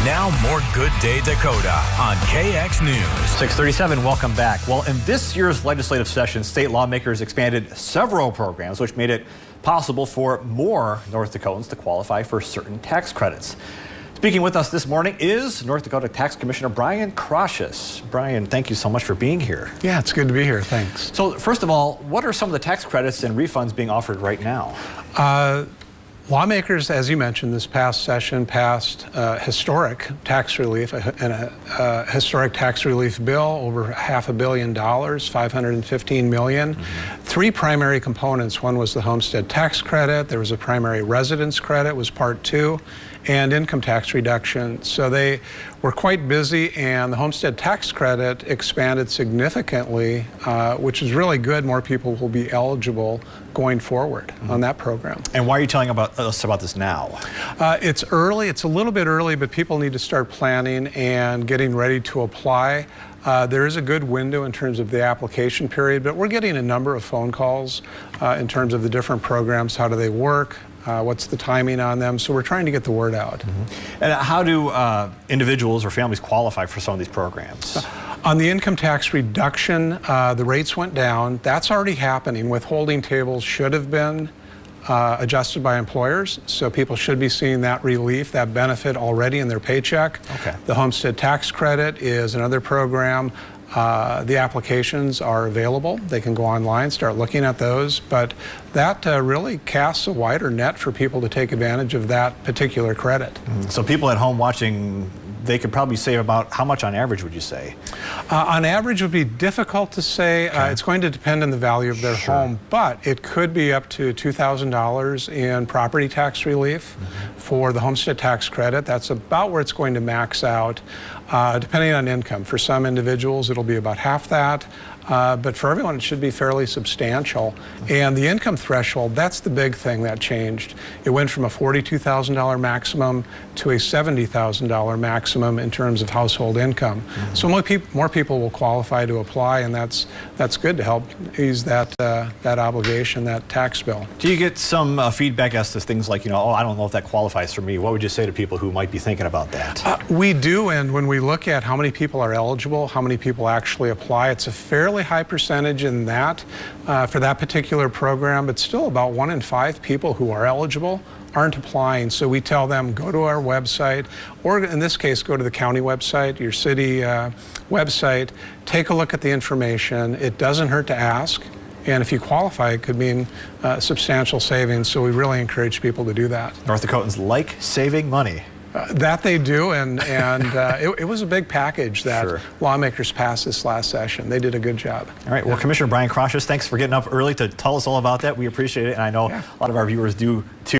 Now more Good Day Dakota on KX News. 6:37, welcome back. Well, in this year's legislative session, state lawmakers expanded several programs which made it possible for more North Dakotans to qualify for certain tax credits. Speaking with us this morning is North Dakota Tax Commissioner Brian Kroshus. Brian, thank you so much for being here. Yeah, it's good to be here. Thanks. So first of all, what are some of the tax credits and refunds being offered right now? Lawmakers, as you mentioned, this past session passed historic tax relief, a historic tax relief bill, over $500 million, $515 million. Three primary components. One was the homestead tax credit. There was a primary residence credit, was part two, and income tax reduction. So they were quite busy, and the homestead tax credit expanded significantly, which is really good. More people will be eligible going forward on that program. And why are you telling us about this now? It's early. It's a little bit early, but people need to start planning and getting ready to apply. There is a good window in terms of the application period, but we're getting a number of phone calls in terms of the different programs. How do they work? What's the timing on them? So we're trying to get the word out. And how do individuals or families qualify for some of these programs? On the income tax reduction, the rates went down. That's already happening. Withholding tables should have been adjusted by employers, so people should be seeing that relief, that benefit already in their paycheck. Okay. The homestead tax credit is another program. The applications are available. They can go online, start looking at those, but that really casts a wider net for people to take advantage of that particular credit. So people at home watching, they could probably save about how much on average would you say? On average would be difficult to say. Okay. It's going to depend on the value of their home, but it could be up to $2,000 in property tax relief for the homestead tax credit. That's about where it's going to max out, depending on income. For some individuals, it'll be about half that. But for everyone, it should be fairly substantial. And the income threshold, that's the big thing that changed. It went from a $42,000 maximum to a $70,000 maximum in terms of household income. So more people will qualify to apply, and that's good to help ease that obligation, that tax bill. Do you get some feedback as to things like, oh, I don't know if that qualifies for me? What would you say to people who might be thinking about that? We do, and when we look at how many people are eligible, how many people actually apply, it's a fairly high percentage in that for that particular program, but still about 1 in 5 people who are eligible aren't applying. So we tell them, go to our website, or in this case, go to the county website, your city website, take a look at the information. It doesn't hurt to ask, and if you qualify, it could mean substantial savings, so we really encourage people to do that. North Dakotans like saving money. That they do, and it was a big package that lawmakers passed this last session. They did a good job. All right, well, Commissioner Brian Kroshus, thanks for getting up early to tell us all about that. We appreciate it, and I know a lot of our viewers do too.